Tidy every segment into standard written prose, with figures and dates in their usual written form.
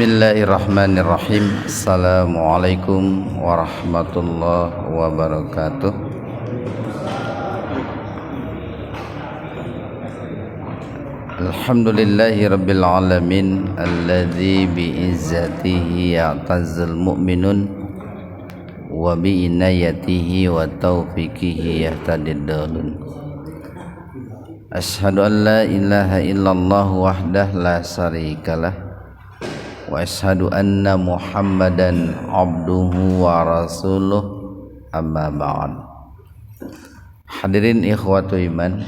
Bismillahirrahmanirrahim. Assalamualaikum warahmatullahi wabarakatuh. Alhamdulillahi rabbil alamin alladzi bi'izzatihi ya'tazzul mu'minun wa bi'inayatihi wa taufiqihi yahtadid dalun. Ashhadu an la ilaha illallah wahdah la syarikalah wa ashhadu anna Muhammadan abduhu wa rasuluh, amma ba'd. Hadirin ikhwatu iman,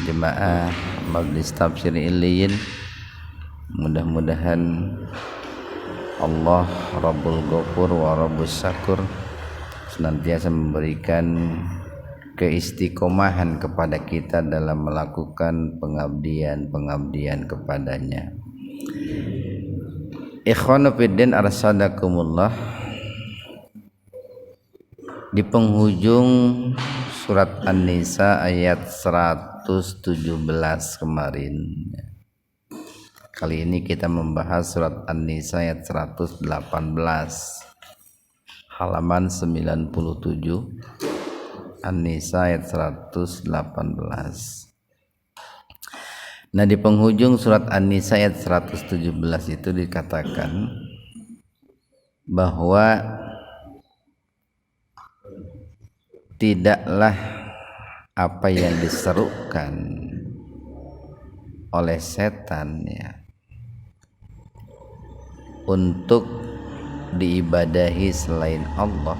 jemaah Majlis Tafsir Iliyin, mudah-mudahan Allah Rabbul Ghafur wa Rabbus Syakur senantiasa memberikan keistiqomahan kepada kita dalam melakukan pengabdian kepadanya. Ikhwanu fiddin arsadakumullah, di penghujung surat An-Nisa ayat 117 kemarin, kali ini kita membahas surat An-Nisa ayat 118 halaman 97. An-Nisa ayat 118. Nah, di penghujung surat An-Nisa ayat 117 itu dikatakan bahwa tidaklah apa yang diserukan oleh setan untuk diibadahi selain Allah,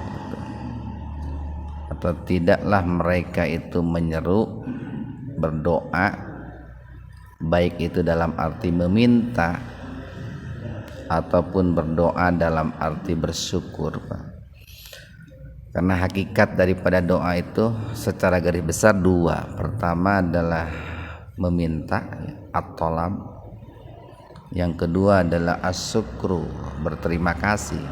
atau tidaklah mereka itu menyeru berdoa, baik itu dalam arti meminta ataupun berdoa dalam arti bersyukur, Pak. Karena hakikat daripada doa itu secara garis besar dua. Pertama adalah meminta, at-thalab. Yang kedua adalah as-syukru, berterima kasih.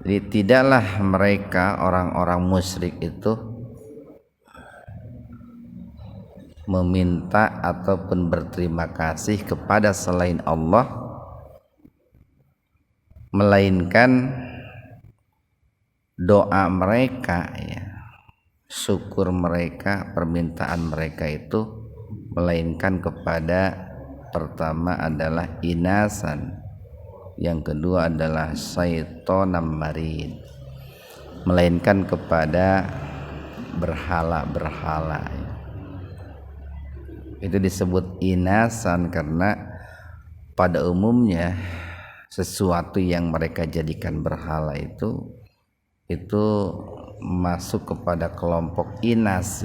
Jadi tidaklah mereka orang-orang musyrik itu meminta ataupun berterima kasih kepada selain Allah, melainkan doa mereka, syukur mereka, permintaan mereka itu melainkan kepada, pertama adalah inasan, yang kedua adalah syaitonam marid, melainkan kepada berhala-berhala. Itu disebut inasan karena pada umumnya sesuatu yang mereka jadikan berhala itu masuk kepada kelompok inas,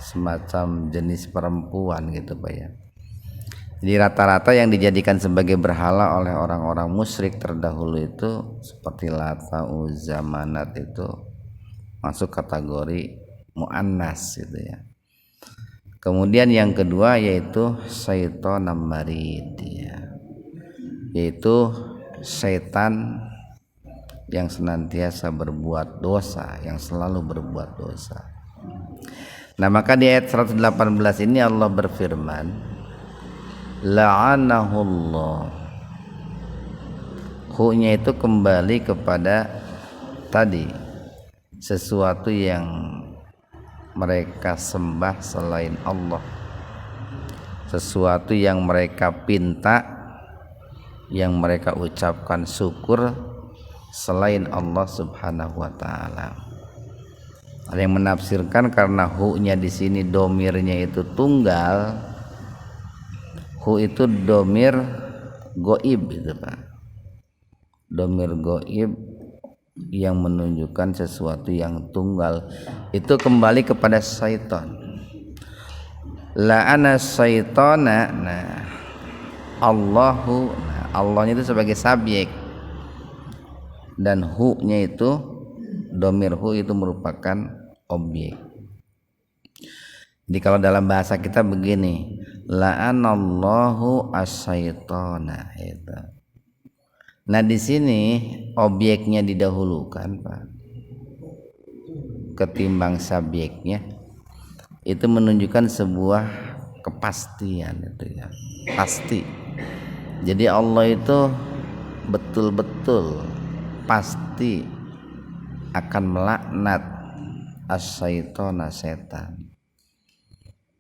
semacam jenis perempuan gitu, Pak ya. Jadi rata-rata yang dijadikan sebagai berhala oleh orang-orang musyrik terdahulu itu seperti Lata, Uzza, Manat itu masuk kategori muannas gitu ya. Kemudian yang kedua yaitu syaitonam marid, yaitu setan yang senantiasa berbuat dosa, yang selalu berbuat dosa. Nah, maka di ayat 118 ini Allah berfirman, la'anahullah. Hu-nya itu kembali kepada tadi, sesuatu yang mereka sembah selain Allah, sesuatu yang mereka pinta, yang mereka ucapkan syukur selain Allah Subhanahu wa taala. Ada yang menafsirkan karena hu-nya di sini domirnya itu tunggal, hu itu domir goib itu, Pak. Domir goib yang menunjukkan sesuatu yang tunggal itu kembali kepada syaitan. La'ana syaitana, nah Allahu, nah Allahnya itu sebagai subjek dan hu-nya itu domir hu itu merupakan objek. Jadi kalau dalam bahasa kita begini, la'anallahu asyaitana itu. Nah, di sini objeknya didahulukan, Pak, ketimbang subjeknya. Itu menunjukkan sebuah kepastian, itu ya, pasti. Jadi Allah itu betul-betul pasti akan melaknat as-syaitona, setan.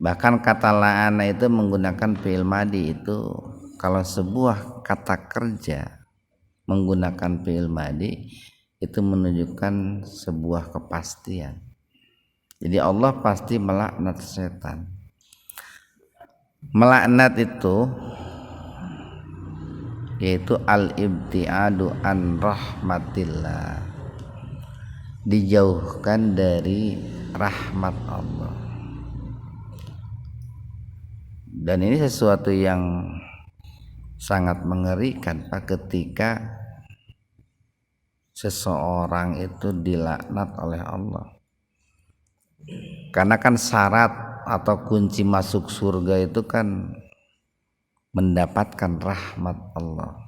Bahkan kata la'ana itu menggunakan fi'il madi. Itu kalau sebuah kata kerja menggunakan fi'il madi itu menunjukkan sebuah kepastian. Jadi Allah pasti melaknat setan. Melaknat itu yaitu al-ibtiadu an rahmatillah, dijauhkan dari rahmat Allah. Dan ini sesuatu yang sangat mengerikan Pak, ketika seseorang itu dilaknat oleh Allah. Karena kan syarat atau kunci masuk surga itu kan mendapatkan rahmat Allah.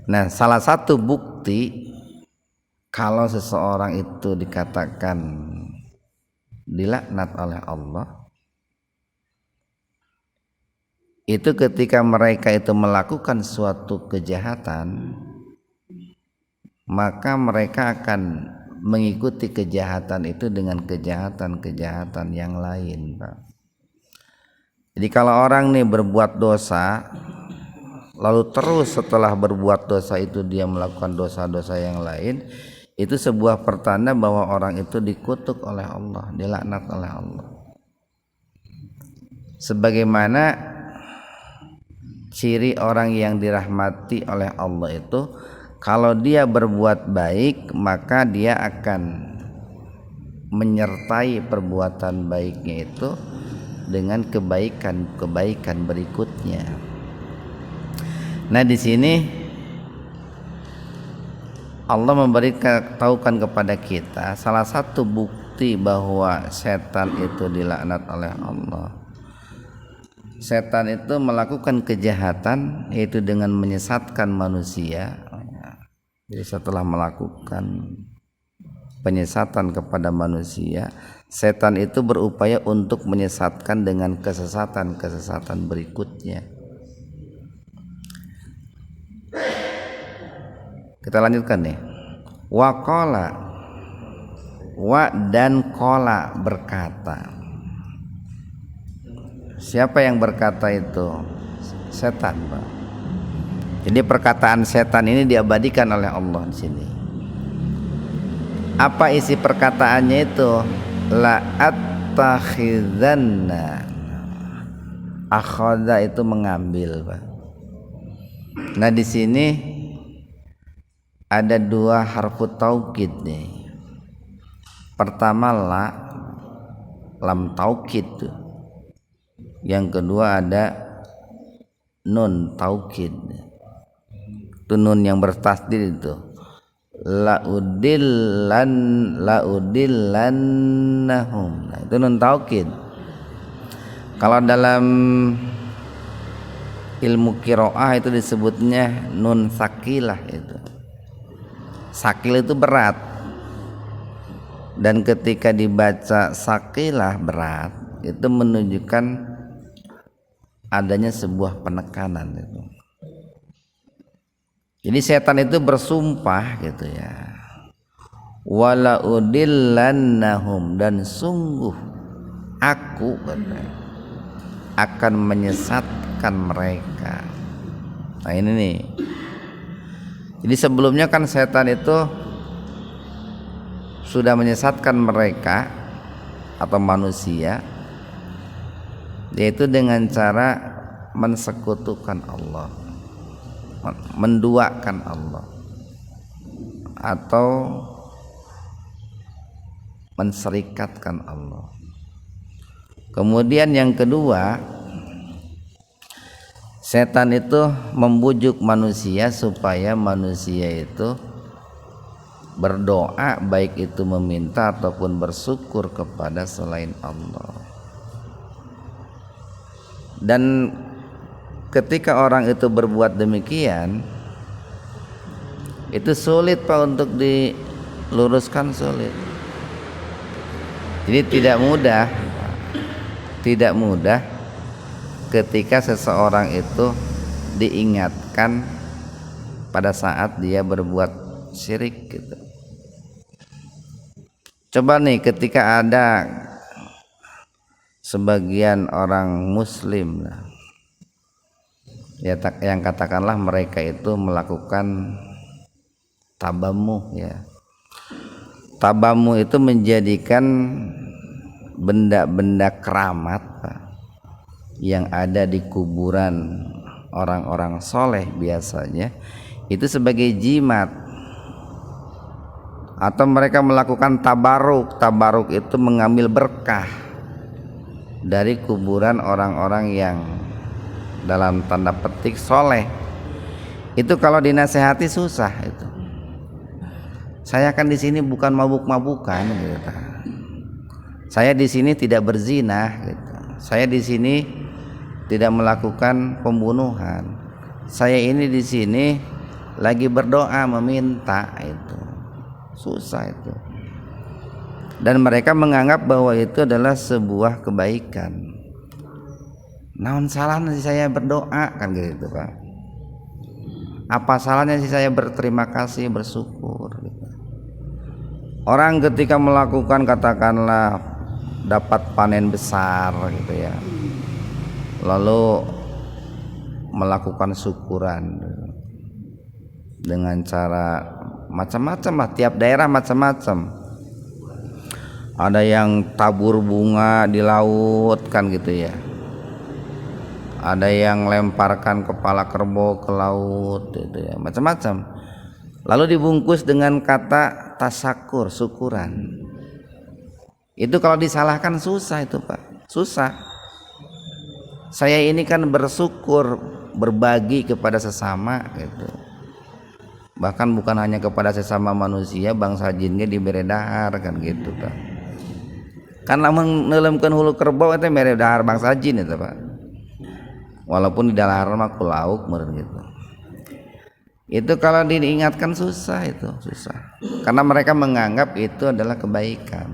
Nah, salah satu bukti kalau seseorang itu dikatakan dilaknat oleh Allah itu ketika mereka itu melakukan suatu kejahatan, maka mereka akan mengikuti kejahatan itu dengan kejahatan-kejahatan yang lain, Pak. Jadi kalau orang nih berbuat dosa, lalu terus setelah berbuat dosa itu dia melakukan dosa-dosa yang lain, itu sebuah pertanda bahwa orang itu dikutuk oleh Allah, dilaknat oleh Allah. Sebagaimana ciri orang yang dirahmati oleh Allah itu, kalau dia berbuat baik maka dia akan menyertai perbuatan baiknya itu dengan kebaikan-kebaikan berikutnya. Nah, di sini Allah memberitahukan kepada kita salah satu bukti bahwa setan itu dilaknat oleh Allah. Setan itu melakukan kejahatan yaitu dengan menyesatkan manusia. Jadi setelah melakukan penyesatan kepada manusia, setan itu berupaya untuk menyesatkan dengan kesesatan-kesesatan berikutnya. Kita lanjutkan nih. Waqala, wa dan qala berkata. Siapa yang berkata itu? Setan, Pak. Jadi perkataan setan ini diabadikan oleh Allah di sini. Apa isi perkataannya itu? La attakhizanna. Akhadha itu mengambil, Pak. Nah, di sini ada dua harfu taukid nih. Pertama lam taukid. Yang kedua ada nun taukid. Itu nun yang bertasdid itu. Laudillannahum. Nah, itu nun taukid. Kalau dalam ilmu qiraah itu disebutnya nun sakilah itu. Sakil itu berat. Dan ketika dibaca sakilah berat, itu menunjukkan adanya sebuah penekanan itu. Jadi setan itu bersumpah gitu ya. Wala udillannahum, dan sungguh aku akan menyesatkan mereka. Nah, ini nih. Jadi sebelumnya kan setan itu sudah menyesatkan mereka atau manusia, yaitu dengan cara mensekutukan Allah, menduakan Allah, atau menserikatkan Allah. Kemudian yang kedua, setan itu membujuk manusia supaya manusia itu berdoa, baik itu meminta ataupun bersyukur kepada selain Allah. Dan ketika orang itu berbuat demikian, itu sulit, Pak, untuk diluruskan, sulit. Jadi tidak mudah ketika seseorang itu diingatkan pada saat dia berbuat syirik gitu. Coba nih ketika ada sebagian orang muslim ya, yang katakanlah mereka itu melakukan tabamuh ya. Tabamuh itu menjadikan benda-benda keramat yang ada di kuburan orang-orang soleh biasanya itu sebagai jimat, atau mereka melakukan tabaruk. Tabaruk itu mengambil berkah dari kuburan orang-orang yang dalam tanda petik soleh. Itu kalau dinasehati susah itu. Saya kan di sini bukan mabuk-mabukan gitu. Saya di sini tidak berzina gitu. Saya di sini tidak melakukan pembunuhan. Saya ini di sini lagi berdoa meminta itu. Susah itu. Dan mereka menganggap bahwa itu adalah sebuah kebaikan. Naon salahnya sih saya berdoa kan gitu Pak. Apa salahnya sih saya berterima kasih, bersyukur gitu. Orang ketika melakukan katakanlah dapat panen besar gitu ya, lalu melakukan syukuran dengan cara macam-macam lah, tiap daerah macam-macam. Ada yang tabur bunga di laut kan gitu ya, ada yang lemparkan kepala kerbau ke laut gitu ya, macam-macam. Lalu dibungkus dengan kata tasakur, syukuran. Itu kalau disalahkan susah itu Pak, susah. Saya ini kan bersyukur, berbagi kepada sesama gitu. Bahkan bukan hanya kepada sesama manusia, bangsa jinnya diberi dahar kan gitu Pak. Kan lamun neuleumkeun hulu kerbau itu mere dahar bangsa jin itu Pak. Walaupun di dahar mah ku lauk meureun gitu. Itu kalau diingatkan susah, itu susah. Karena mereka menganggap itu adalah kebaikan.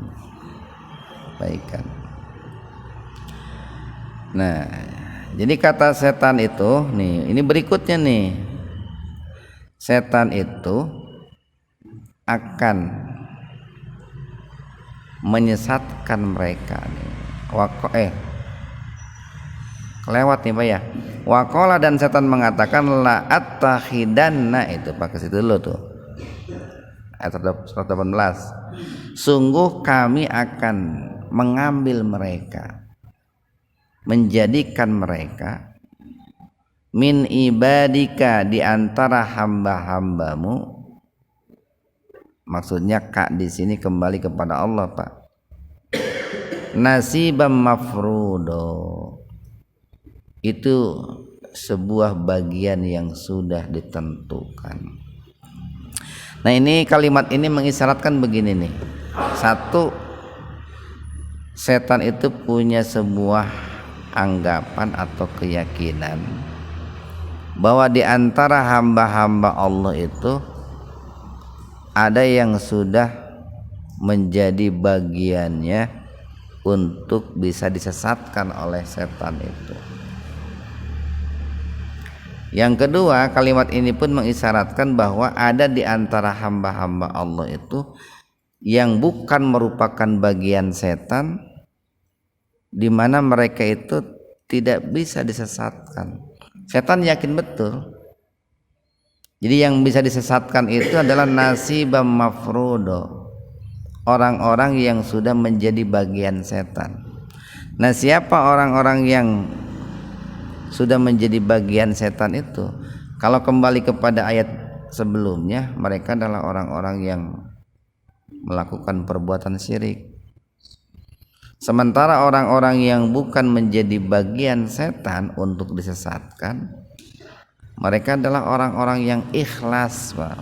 Nah, jadi kata setan itu nih, ini berikutnya nih. Setan itu akan menyesatkan mereka nih. Kelewat nih Pak ya. Waqala, dan setan mengatakan la attakhidanna, itu pakai situ dulu tuh. Ayat 118. Sungguh kami akan mengambil mereka, menjadikan mereka min ibadika, di antara hamba-hambamu. Maksudnya kak di sini kembali kepada Allah Pak. Nasibam mafrudo, itu sebuah bagian yang sudah ditentukan. Nah ini kalimat ini mengisyaratkan begini nih. Satu, setan itu punya sebuah anggapan atau keyakinan bahwa di antara hamba-hamba Allah itu ada yang sudah menjadi bagiannya untuk bisa disesatkan oleh setan itu. Yang kedua, kalimat ini pun mengisyaratkan bahwa ada di antara hamba-hamba Allah itu yang bukan merupakan bagian setan, di mana mereka itu tidak bisa disesatkan. Setan yakin betul. Jadi yang bisa disesatkan itu adalah nasibam mafrudo, orang-orang yang sudah menjadi bagian setan. Nah, siapa orang-orang yang sudah menjadi bagian setan itu? Kalau kembali kepada ayat sebelumnya, mereka adalah orang-orang yang melakukan perbuatan syirik. Sementara orang-orang yang bukan menjadi bagian setan untuk disesatkan, mereka adalah orang-orang yang ikhlas, Pak.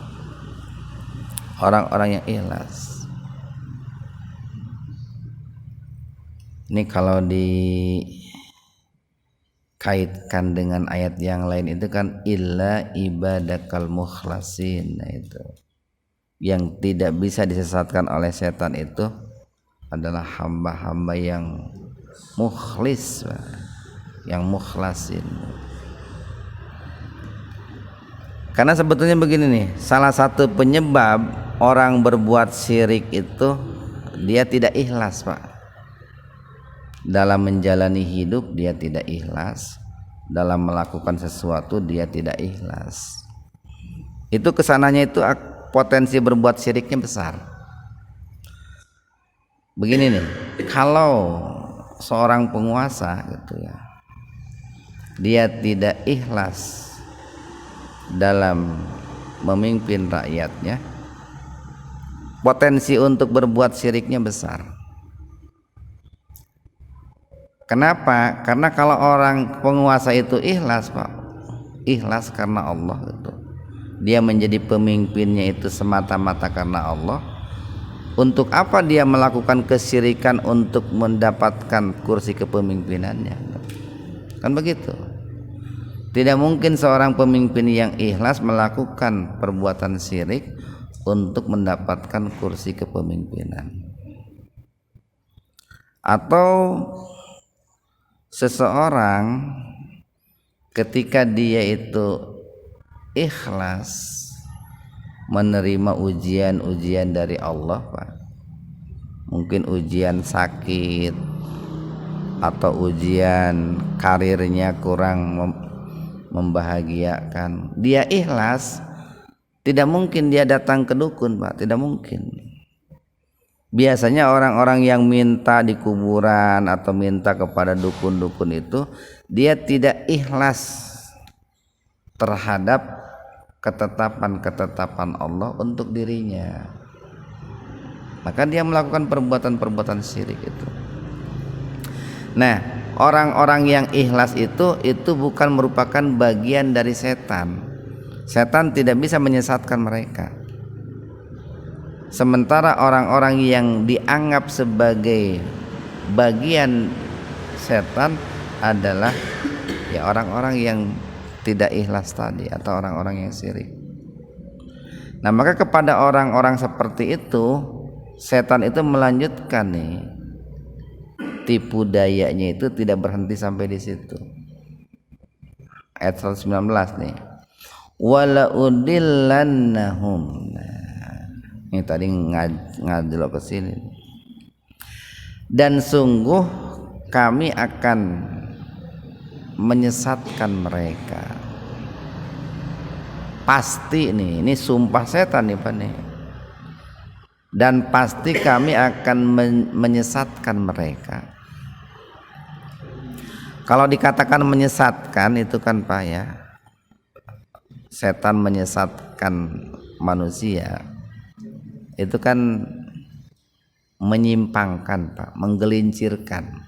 Orang-orang yang ikhlas. Ini kalau dikaitkan dengan ayat yang lain itu kan illa ibadakal mukhlasin. Nah itu yang tidak bisa disesatkan oleh setan itu adalah hamba-hamba yang mukhlis, yang mukhlasin. Karena sebetulnya begini nih, salah satu penyebab orang berbuat syirik itu dia tidak ikhlas, Pak. Dalam menjalani hidup dia tidak ikhlas, dalam melakukan sesuatu dia tidak ikhlas. Itu kesananya itu potensi berbuat syiriknya besar. Begini nih, kalau seorang penguasa gitu ya, dia tidak ikhlas dalam memimpin rakyatnya, potensi untuk berbuat syiriknya besar. Kenapa? Karena kalau orang penguasa itu ikhlas, Pak, ikhlas karena Allah itu, dia menjadi pemimpinnya itu semata-mata karena Allah. Untuk apa dia melakukan kesyirikan untuk mendapatkan kursi kepemimpinannya? Kan begitu. Tidak mungkin seorang pemimpin yang ikhlas melakukan perbuatan syirik untuk mendapatkan kursi kepemimpinan. Atau seseorang ketika dia itu ikhlas menerima ujian-ujian dari Allah, Pak, mungkin ujian sakit atau ujian karirnya kurang membahagiakan, dia ikhlas, tidak mungkin dia datang ke dukun, Pak, tidak mungkin. Biasanya orang-orang yang minta di kuburan atau minta kepada dukun-dukun itu dia tidak ikhlas terhadap ketetapan Allah untuk dirinya, maka dia melakukan perbuatan-perbuatan syirik itu. Nah, orang-orang yang ikhlas itu bukan merupakan bagian dari setan. Setan tidak bisa menyesatkan mereka. Sementara orang-orang yang dianggap sebagai bagian setan adalah ya orang-orang yang tidak ikhlas tadi, atau orang-orang yang syirik. Nah, maka kepada orang-orang seperti itu setan itu melanjutkan nih, tipu dayanya itu tidak berhenti sampai di situ. Ayat 119 nih, wala udillannahum. Nah, ini tadi ngadil ke sini. Dan sungguh kami akan menyesatkan mereka. Pasti nih, ini sumpah setan nih, Pak nih. Dan pasti kami akan menyesatkan mereka. Kalau dikatakan menyesatkan itu kan, Pak ya, setan menyesatkan manusia itu kan menyimpangkan, Pak, menggelincirkan.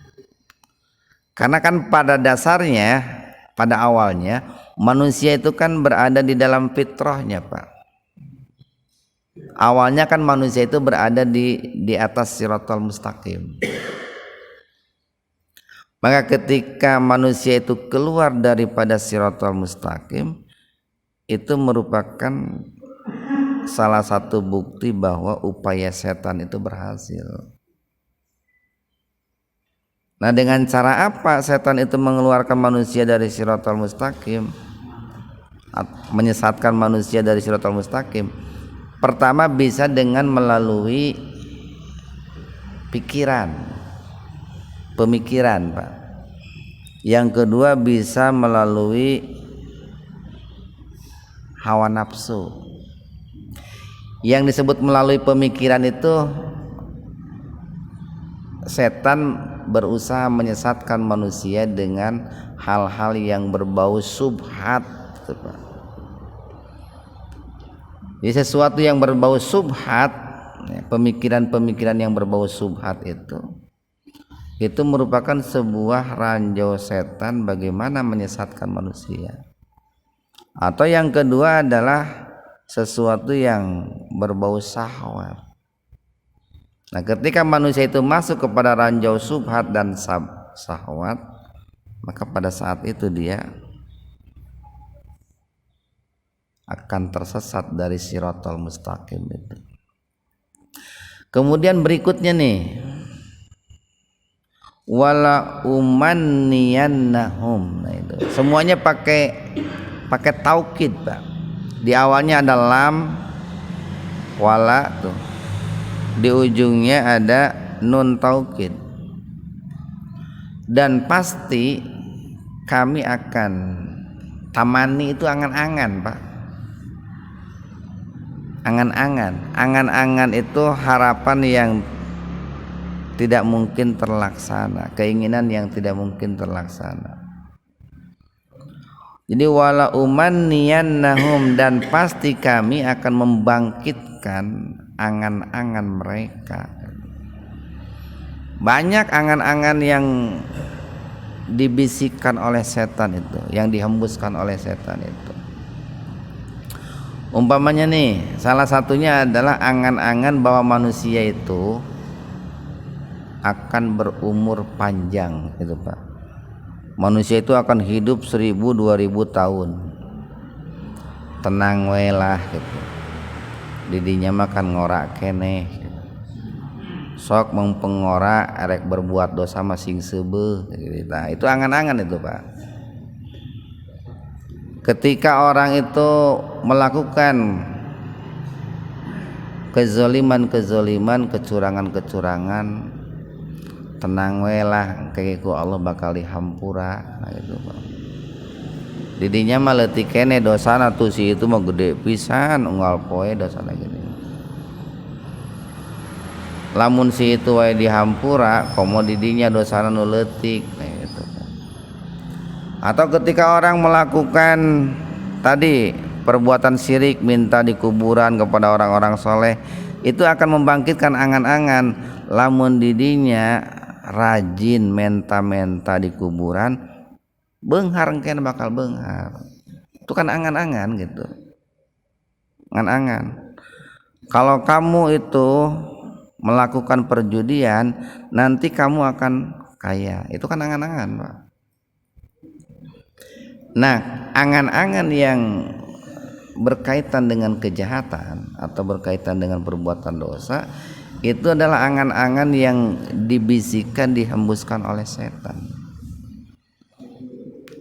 Karena kan pada dasarnya, pada awalnya manusia itu kan berada di dalam fitrahnya, Pak. Awalnya kan manusia itu berada di atas siratal mustaqim. Maka ketika manusia itu keluar daripada siratal mustaqim, itu merupakan salah satu bukti bahwa upaya setan itu berhasil. Nah, dengan cara apa setan itu mengeluarkan manusia dari siratal mustaqim, menyesatkan manusia dari siratal mustaqim? Pertama bisa dengan melalui pemikiran, Pak. Yang kedua bisa melalui hawa nafsu. Yang disebut melalui pemikiran itu setan berusaha menyesatkan manusia dengan hal-hal yang berbau subhat, gitu, Pak. Jadi sesuatu yang berbau subhat, pemikiran-pemikiran yang berbau subhat itu merupakan sebuah ranjau setan bagaimana menyesatkan manusia. Atau yang kedua adalah sesuatu yang berbau syahwat. Nah, ketika manusia itu masuk kepada ranjau subhat dan syahwat, maka pada saat itu dia akan tersesat dari siratal mustaqim itu. Kemudian berikutnya nih, wala umanniyannahum. Nah, itu semuanya pakai taukid, Pak. Di awalnya ada lam wala tuh. Di ujungnya ada nun taukid. Dan pasti kami akan tamani itu angan-angan, Pak. Angan-angan itu harapan yang tidak mungkin terlaksana, keinginan yang tidak mungkin terlaksana. Jadi wala umanniyannahum, dan pasti kami akan membangkitkan angan-angan mereka. Banyak angan-angan yang dibisikkan oleh setan itu, yang dihembuskan oleh setan itu. Umpamanya nih, salah satunya adalah angan-angan bahwa manusia itu akan berumur panjang gitu, Pak. Manusia itu akan hidup 1000-2000 tahun. Tenang we lah gitu. Didinya makan ngorak keneh gitu. Sok mengpengora erek berbuat dosa masing sebe gitu. Nah, itu angan-angan itu, Pak. Ketika orang itu melakukan kezoliman, kecurangan, tenang we lah kayak Allah bakal dihampura. Nah, gitu, Pak. Didinya mah leutik kene dosana tuh si itu mah gede pisan unggal poe dosana gini. Lamun si itu wae dihampura komo didinya dosana nu leutik. Nah, gitu, Pak. Atau ketika orang melakukan tadi perbuatan syirik, minta di kuburan kepada orang-orang soleh, itu akan membangkitkan angan-angan lamun didinya rajin menta-menta di kuburan, beunghar engkeun bakal beunghar. Itu kan angan-angan gitu. Angan-angan. Kalau kamu itu melakukan perjudian, nanti kamu akan kaya. Itu kan angan-angan, Pak. Nah, angan-angan yang berkaitan dengan kejahatan atau berkaitan dengan perbuatan dosa, itu adalah angan-angan yang dibisikkan, dihembuskan oleh setan.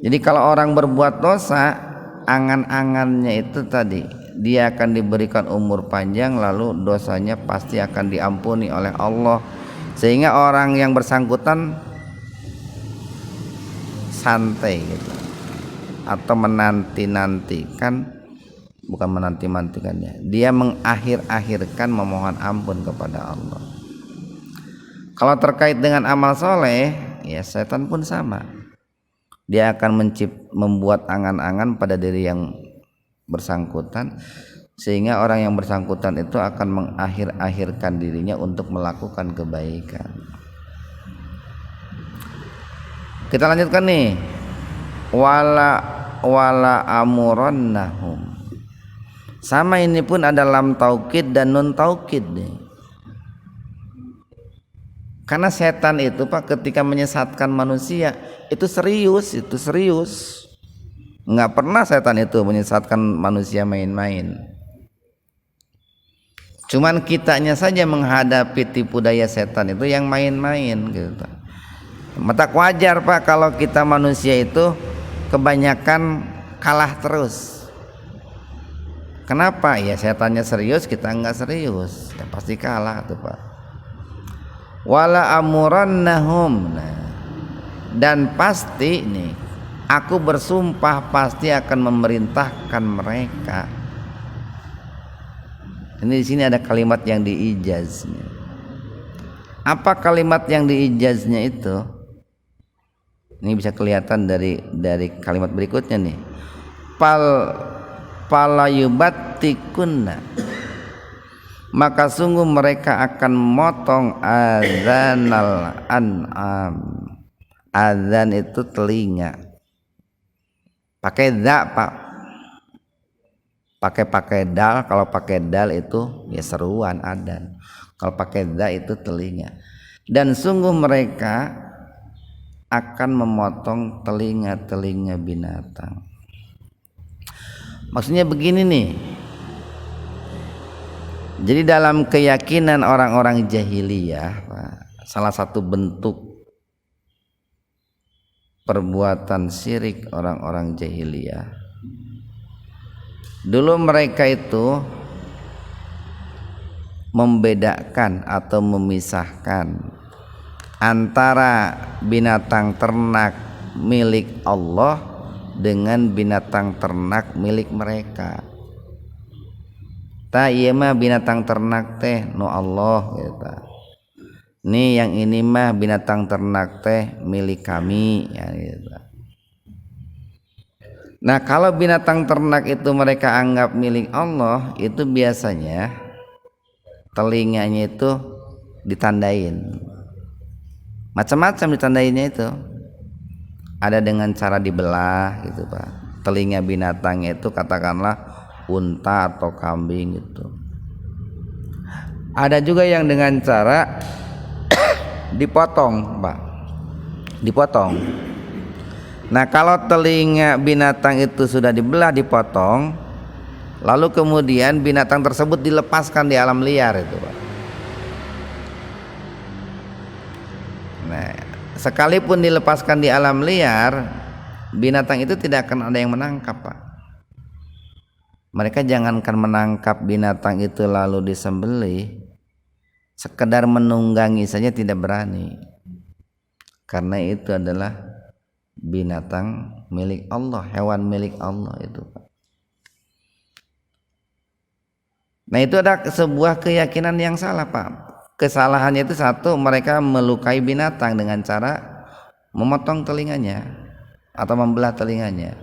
Jadi kalau orang berbuat dosa, angan-angannya itu tadi, dia akan diberikan umur panjang, lalu dosanya pasti akan diampuni oleh Allah, sehingga orang yang bersangkutan santai gitu, atau menanti-nantikan. Bukan menanti-nantikannya, dia mengakhir-akhirkan memohon ampun kepada Allah. Kalau terkait dengan amal soleh, ya setan pun sama. Dia akan membuat angan-angan pada diri yang bersangkutan, sehingga orang yang bersangkutan itu akan mengakhir-akhirkan dirinya untuk melakukan kebaikan. Kita lanjutkan nih. Wala amurannahum. Sama ini pun ada lam taukid dan nun taukid nih. Karena setan itu, Pak, ketika menyesatkan manusia itu serius. Nggak pernah setan itu menyesatkan manusia main-main. Cuman kitanya saja menghadapi tipu daya setan itu yang main-main gitu. Mata wajar, Pak, kalau kita manusia itu kebanyakan kalah terus. Kenapa? Ya setannya serius, kita enggak serius, ya pasti kalah tuh, Pak. Wala amurannahum. Nah, dan pasti nih, aku bersumpah pasti akan memerintahkan mereka. Ini di sini ada kalimat yang diijaznya. Apa kalimat yang diijaznya itu? Ini bisa kelihatan dari kalimat berikutnya nih. Palayubattikunna, maka sungguh mereka akan motong adzanal an'am. Adzan itu telinga. Pakai da, Pak. Pakai dal. Kalau pakai dal itu ya seruan adzan. Kalau pakai da itu telinga. Dan sungguh mereka akan memotong telinga-telinga binatang. Maksudnya begini nih. Jadi dalam keyakinan orang-orang jahiliyah, Pak, salah satu bentuk perbuatan syirik orang-orang jahiliyah Dulu mereka itu membedakan atau memisahkan antara binatang ternak milik Allah dengan binatang ternak milik mereka. Ta ieu mah binatang ternak teh nu Allah gitu. Nih yang ini mah binatang ternak teh milik kami ya gitu. Nah, kalau binatang ternak itu mereka anggap milik Allah, itu biasanya telinganya itu ditandain. Macam-macam ditandainnya itu. Ada dengan cara dibelah gitu, Pak. Telinga binatangnya itu katakanlah unta atau kambing gitu. Ada juga yang dengan cara dipotong, Pak. Dipotong. Nah, kalau telinga binatang itu sudah dibelah, dipotong, lalu kemudian binatang tersebut dilepaskan di alam liar itu, Pak. Nah, sekalipun dilepaskan di alam liar, binatang itu tidak akan ada yang menangkap, Pak. Mereka jangankan menangkap binatang itu lalu disembelih, sekedar menunggangi saja tidak berani. Karena itu adalah binatang milik Allah, hewan milik Allah itu, Pak. Nah, itu ada sebuah keyakinan yang salah, Pak. Kesalahannya itu satu, mereka melukai binatang dengan cara memotong telinganya atau membelah telinganya.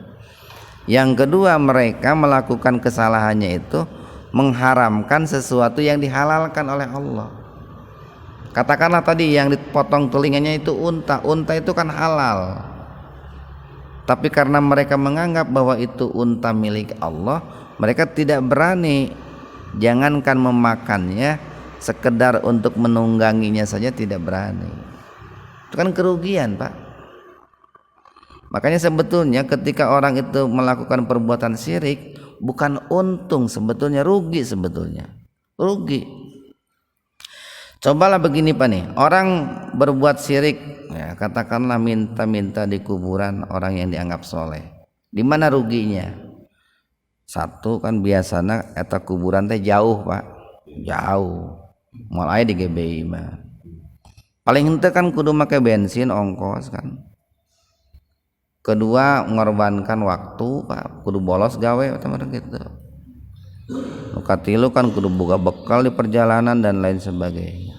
Yang kedua, mereka melakukan kesalahannya itu mengharamkan sesuatu yang dihalalkan oleh Allah. Katakanlah tadi yang dipotong telinganya itu unta. Unta itu kan halal. Tapi karena mereka menganggap bahwa itu unta milik Allah, mereka tidak berani, jangankan memakannya, sekedar untuk menungganginya saja tidak berani. Itu kan kerugian, Pak. Makanya sebetulnya ketika orang itu melakukan perbuatan syirik, bukan untung sebetulnya, rugi sebetulnya. Rugi. Cobalah begini, Pak nih, orang berbuat syirik, ya, katakanlah minta-minta di kuburan orang yang dianggap soleh. Di mana ruginya? Satu kan biasanya eta kuburan teh jauh, Pak, jauh. Mulai di GBI mah. Paling henteu kan kudu make bensin ongkos kan. Kedua mengorbankan waktu, Pak, kudu bolos gawe teman gitu. Nu katilu kan kudu boga bekal di perjalanan dan lain sebagainya.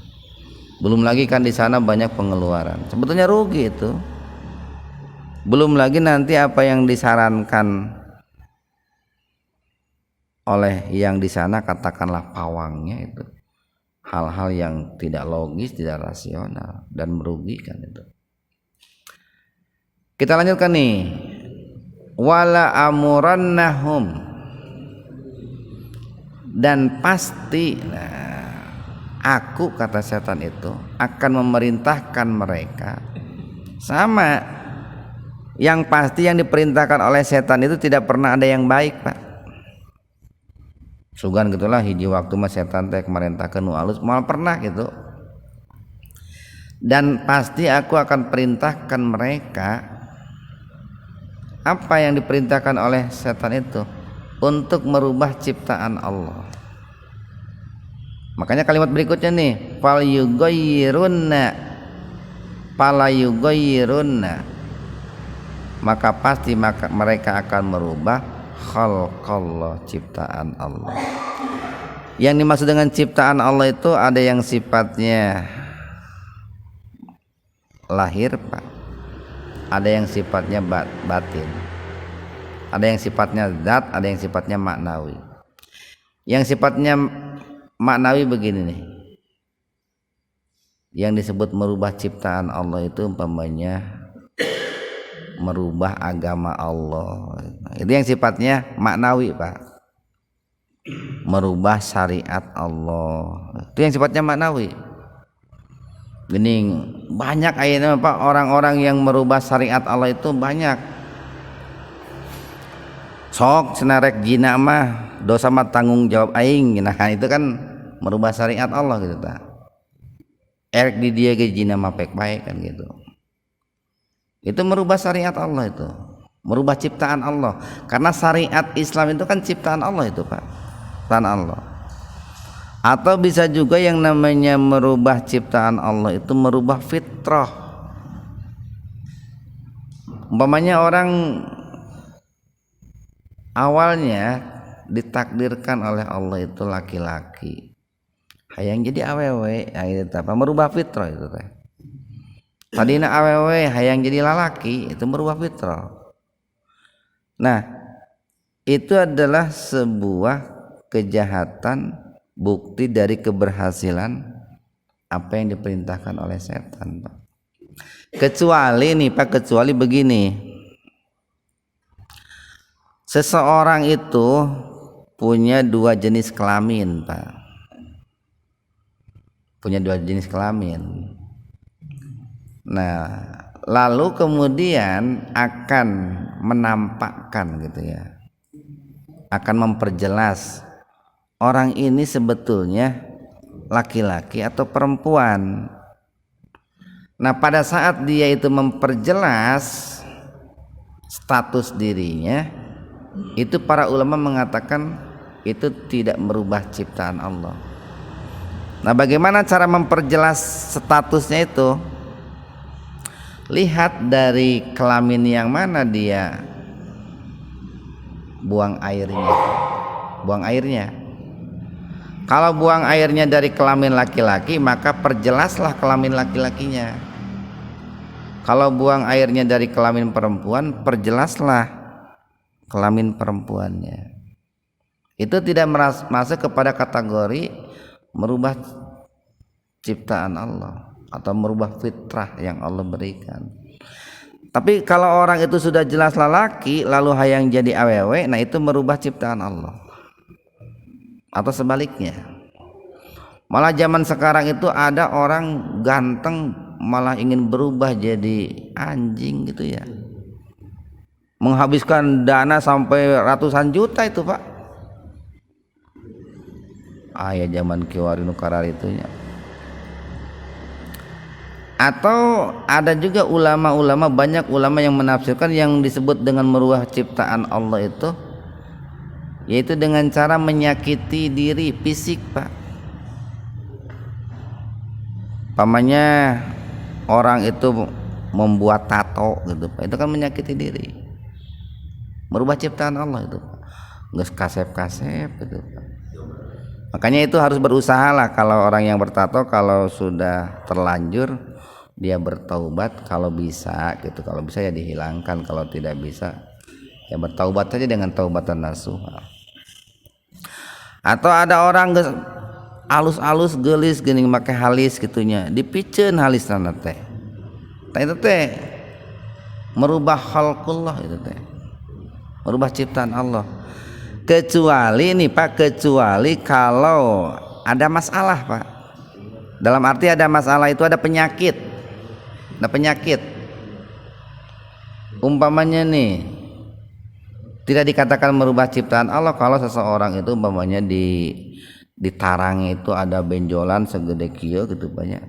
Belum lagi kan di sana banyak pengeluaran. Sebetulnya rugi itu. Belum lagi nanti apa yang disarankan oleh yang di sana, katakanlah pawangnya itu hal-hal yang tidak logis, tidak rasional dan merugikan itu. Kita lanjutkan nih. Wala amurannahum, dan pasti, aku kata setan itu akan memerintahkan mereka. Sama, yang pasti yang diperintahkan oleh setan itu tidak pernah ada yang baik, Pak. Sugan gitulah hiji waktu mah setan teh kemerintahkeun nu alus moal pernah gitu. Dan pasti aku akan perintahkan mereka. Apa yang diperintahkan oleh setan itu? Untuk merubah ciptaan Allah. Makanya kalimat berikutnya nih, fal yughayyirunna, fala yughayyirunna, maka pasti mereka akan merubah khalqallah, ciptaan Allah. Yang dimaksud dengan ciptaan Allah itu ada yang sifatnya lahir, Pak. Ada yang sifatnya batin. Ada yang sifatnya zat, ada yang sifatnya maknawi. Yang sifatnya maknawi begini nih. Yang disebut merubah ciptaan Allah itu umpamanya merubah agama Allah. Itu yang sifatnya maknawi, Pak. Merubah syariat Allah. Itu yang sifatnya maknawi. Gini, banyak ayatnya, Pak, orang-orang yang merubah syariat Allah itu banyak. Sok senarek jina mah dosa mah tanggung jawab aing. Nah, itu kan merubah syariat Allah gitu, Pak. Erek di dia ke jina mah pek baik kan gitu. Itu merubah syariat Allah itu. merubah ciptaan Allah. Karena syariat Islam itu kan ciptaan Allah itu Pak, ciptaan Allah. Atau bisa juga yang namanya merubah ciptaan Allah itu merubah fitrah. Umpamanya orang awalnya ditakdirkan oleh Allah itu laki-laki, hayang jadi awewe, itu apa? Merubah fitrah itu teh. Tadina awewe hayang jadi lalaki, itu merubah fitrah. Nah, itu adalah sebuah kejahatan, bukti dari keberhasilan apa yang diperintahkan oleh setan, Pak. Kecuali nih Pak, kecuali begini, seseorang itu punya dua jenis kelamin Pak, punya dua jenis kelamin. Nah, lalu kemudian akan menampakkan gitu ya, akan memperjelas orang ini sebetulnya laki-laki atau perempuan. Nah, pada saat dia itu memperjelas status dirinya, itu para ulama mengatakan itu tidak merubah ciptaan Allah. Nah, bagaimana cara memperjelas statusnya itu? Lihat dari kelamin yang mana dia buang airnya. Buang airnya. Kalau buang airnya dari kelamin laki-laki, maka perjelaslah kelamin laki-lakinya. Kalau buang airnya dari kelamin perempuan, perjelaslah kelamin perempuannya. Itu tidak masuk kepada kategori merubah ciptaan Allah atau merubah fitrah yang Allah berikan. Tapi kalau orang itu sudah jelas lelaki lalu hayang jadi awewe, nah itu merubah ciptaan Allah. Atau sebaliknya, malah zaman sekarang itu ada orang ganteng malah ingin berubah jadi anjing gitu ya, menghabiskan dana sampai ratusan juta itu Pak. Ya zaman kiwari nukarar itunya. Atau ada juga ulama-ulama, banyak ulama yang menafsirkan yang disebut dengan merubah ciptaan Allah itu yaitu dengan cara menyakiti diri fisik Pak. Pamannya orang itu membuat tato gitu Pak, itu kan menyakiti diri, merubah ciptaan Allah itu Pak. Nggak kasep-kasep gitu Pak. Makanya itu harus berusaha lah kalau orang yang bertato, kalau sudah terlanjur dia bertaubat kalau bisa gitu. Kalau bisa ya dihilangkan, kalau tidak bisa ya bertaubat saja dengan taubatan nasuh. Atau ada orang alus-alus gelis geuning make halis gitunya, dipiceun halisna teh. Tah itu teh merubah khalqullah itu teh. Merubah ciptaan Allah. Kecuali nih Pak, kecuali kalau ada masalah Pak. Dalam arti ada masalah itu ada penyakit. Ada penyakit. Umpamanya nih tidak dikatakan merubah ciptaan Allah kalau seseorang itu umpamanya di tarang itu ada benjolan segede kieu gitu banyak.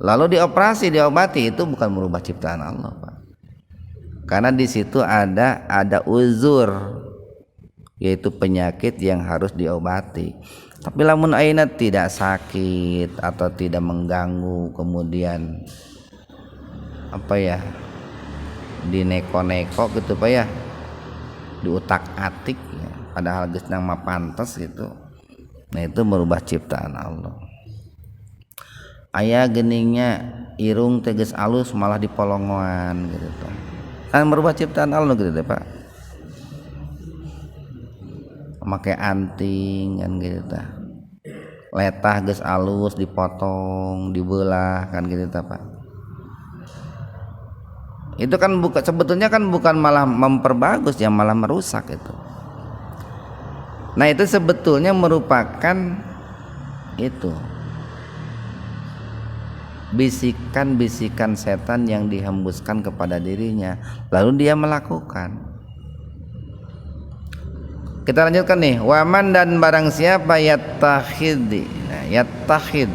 Lalu dioperasi, diobati, itu bukan merubah ciptaan Allah Pak. Karena di situ ada uzur, yaitu penyakit yang harus diobati. Tapi lamun aina tidak sakit atau tidak mengganggu, kemudian apa ya, dineko-neko gitu Pak ya, diutak-atik ya, padahal geus nang mah pantes gitu. Nah itu merubah ciptaan Allah. Aya geningnya irung teges alus malah dipolongoan gitu tuh. Kan merubah ciptaan Allah gitu deh Pak. Make anting kan gitu tah. Letah geus alus dipotong, dibelah kan gitu tah Pak. Itu kan sebetulnya kan bukan malah memperbagus ya, malah merusak itu. Nah itu sebetulnya merupakan itu bisikan-bisikan setan yang dihembuskan kepada dirinya, lalu dia melakukan. Kita lanjutkan nih, waman dan barang siapa yattakhid, yattakhid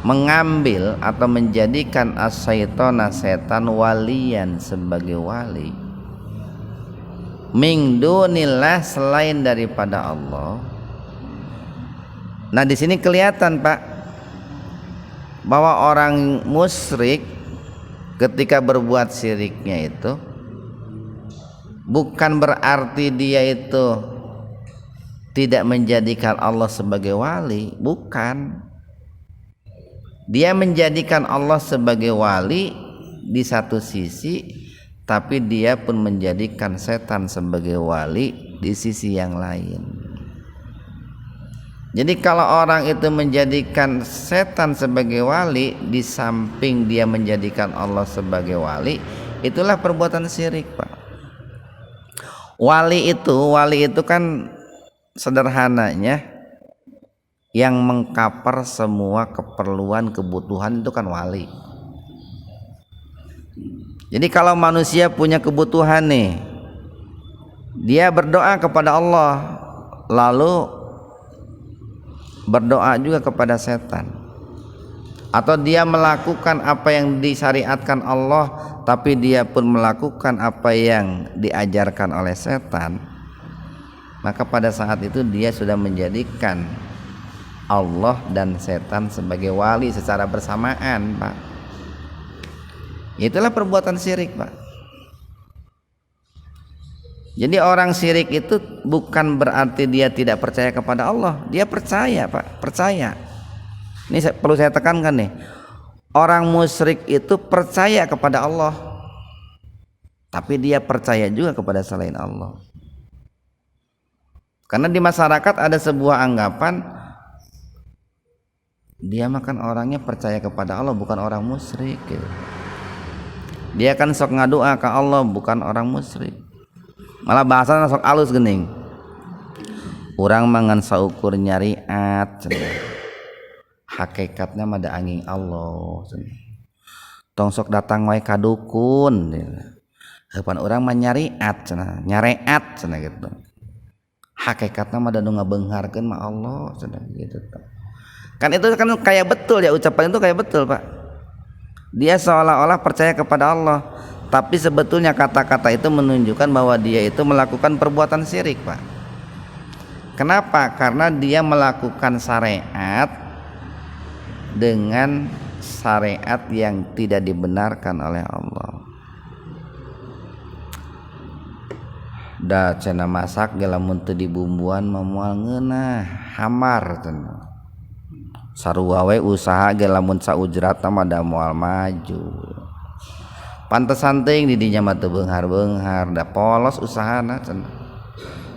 mengambil atau menjadikan as-syaitana setan waliyan sebagai wali min dunillah selain daripada Allah. Nah di sini kelihatan Pak bahwa orang musyrik ketika berbuat syiriknya itu bukan berarti dia itu tidak menjadikan Allah sebagai wali, bukan. Dia menjadikan Allah sebagai wali di satu sisi, tapi dia pun menjadikan setan sebagai wali di sisi yang lain. Jadi kalau orang itu menjadikan setan sebagai wali di samping dia menjadikan Allah sebagai wali, itulah perbuatan syirik Pak. Wali itu kan sederhananya yang mengcover semua keperluan kebutuhan, itu kan wali. Jadi kalau manusia punya kebutuhan nih, dia berdoa kepada Allah, lalu berdoa juga kepada setan, atau dia melakukan apa yang disyariatkan Allah tapi dia pun melakukan apa yang diajarkan oleh setan, maka pada saat itu dia sudah menjadikan Allah dan setan sebagai wali secara bersamaan Pak. Itulah perbuatan syirik Pak. Jadi orang syirik itu bukan berarti dia tidak percaya kepada Allah, dia percaya Pak, percaya. Ini perlu saya tekankan nih, orang musyrik itu percaya kepada Allah, tapi dia percaya juga kepada selain Allah. Karena di masyarakat ada sebuah anggapan, dia makan orangnya percaya kepada Allah, bukan orang musyrik gitu. Dia kan sok ngadoa ke Allah, bukan orang musyrik. Malah bahasanya sok alus gening. Urang mangan saukur nyariat, hakikatnya mah da angin Allah. Tong sok datang wae ka dukun. Heupan urang mah nyariat cenah, nyareat cenah gitu. Hakikatnya mah da nu ngabeungharkeun mah Allah cenah gitu. Kan itu kan kayak betul ya, ucapan itu kayak betul Pak. Dia seolah-olah percaya kepada Allah, tapi sebetulnya kata-kata itu menunjukkan bahwa dia itu melakukan perbuatan syirik Pak. Kenapa? Karena dia melakukan syariat dengan syariat yang tidak dibenarkan oleh Allah. Da cenah masak ge lamun teu dibumbuan mah moal ngeunah, hamar cenah. Sarua we usaha ge lamun saujrat mah da moal maju. Pantesan teuing di dinya mah teu beunghar-beunghar, da polos usahana cenah.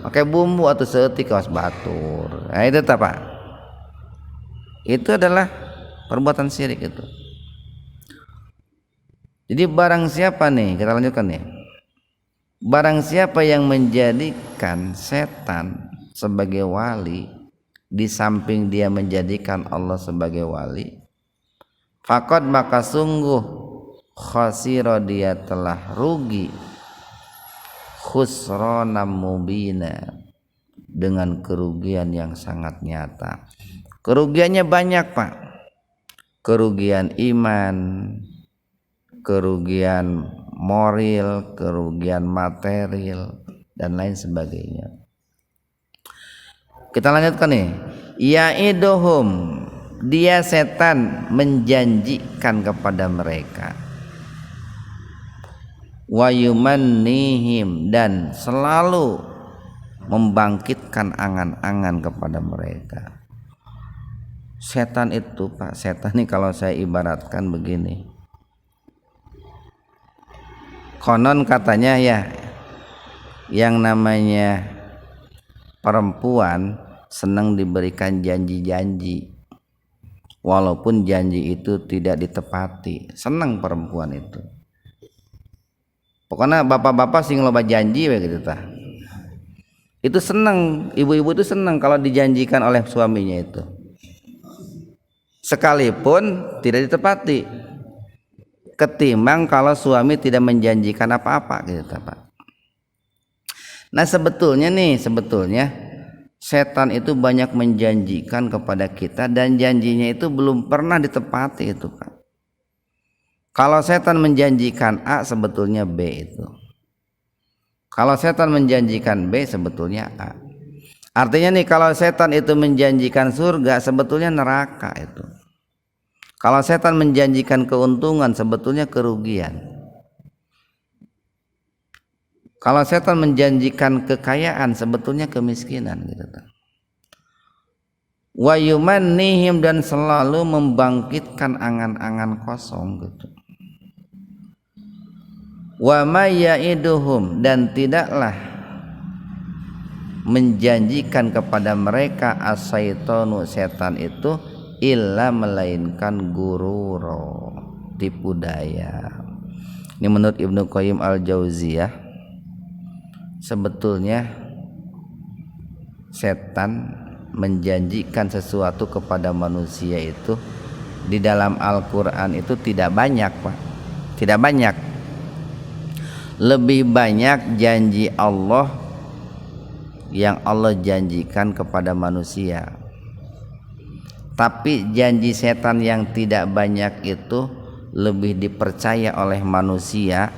Make bumbu atuh seeutik kaos batur. Nah itu tah Pak. Itu adalah perbuatan syirik itu. Jadi barang siapa nih, kita lanjutkan nih. Barang siapa yang menjadikan setan sebagai wali di samping dia menjadikan Allah sebagai wali, faqad maka sungguh khasira dia telah rugi, khusrana mubina, dengan kerugian yang sangat nyata. Kerugiannya banyak Pak. Kerugian iman, kerugian moral, kerugian material dan lain sebagainya. Kita lanjutkan nih. Ya'iduhum, dia setan menjanjikan kepada mereka. Wa yumannihim, dan selalu membangkitkan angan-angan kepada mereka. Setan itu Pak, setan ini kalau saya ibaratkan begini. Konon katanya ya, yang namanya perempuan senang diberikan janji-janji, walaupun janji itu tidak ditepati. Senang perempuan itu. Pokoknya bapak-bapak sing loba janji begitu tah. Itu senang, ibu-ibu itu senang kalau dijanjikan oleh suaminya itu. Sekalipun tidak ditepati. Ketimbang kalau suami tidak menjanjikan apa-apa gitu Pak. Nah sebetulnya setan itu banyak menjanjikan kepada kita dan janjinya itu belum pernah ditepati itu Pak. Kalau setan menjanjikan A sebetulnya B itu. Kalau setan menjanjikan B sebetulnya A. Artinya nih kalau setan itu menjanjikan surga sebetulnya neraka itu. Kalau setan menjanjikan keuntungan sebetulnya kerugian. Kalau setan menjanjikan kekayaan sebetulnya kemiskinan gitu. Wa yumannihim dan selalu membangkitkan angan-angan kosong gitu. Wa may ya'iduhum dan tidaklah menjanjikan kepada mereka as-syaitanu setan itu illa melainkan gururo, tipu daya. Ini menurut Ibnu Qayyim al-Jauziyah, sebetulnya setan menjanjikan sesuatu kepada manusia itu di dalam Al-Quran itu tidak banyak Pak, tidak banyak. Lebih banyak janji Allah yang Allah janjikan kepada manusia. Tapi janji setan yang tidak banyak itu lebih dipercaya oleh manusia,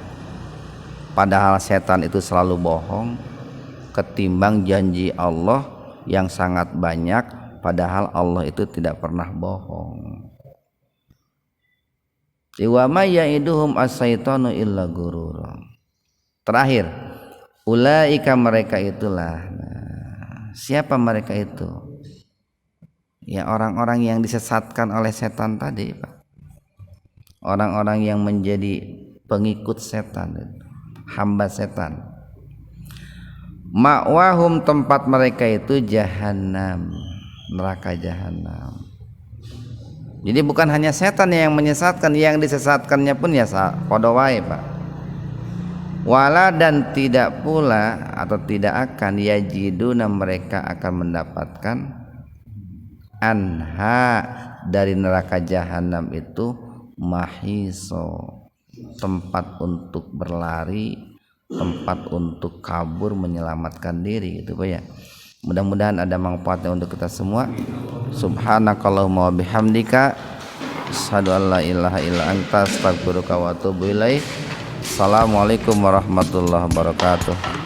padahal setan itu selalu bohong, ketimbang janji Allah yang sangat banyak padahal Allah itu tidak pernah bohong. Wa may ya'iduhum as-syaitanu illa gurura. Terakhir, ulaika mereka itulah. Nah, siapa mereka itu? Ya orang-orang yang disesatkan oleh setan tadi, Pak. Orang-orang yang menjadi pengikut setan, hamba setan. Ma'wahum tempat mereka itu jahannam, neraka jahannam. Jadi bukan hanya setan yang menyesatkan, yang disesatkannya pun ya padha wae, Pak. Wala dan tidak pula atau tidak akan yajiduna mereka akan mendapatkan anha dari neraka jahanam itu mahiso, tempat untuk berlari, tempat untuk kabur menyelamatkan diri gitu Pak ya. Mudah-mudahan ada manfaatnya untuk kita semua. Subhanakallahumma wa bihamdika asyhadu an la ilaha illa anta astaghfiruka wa atubu ilaik. Assalamualaikum warahmatullahi wabarakatuh.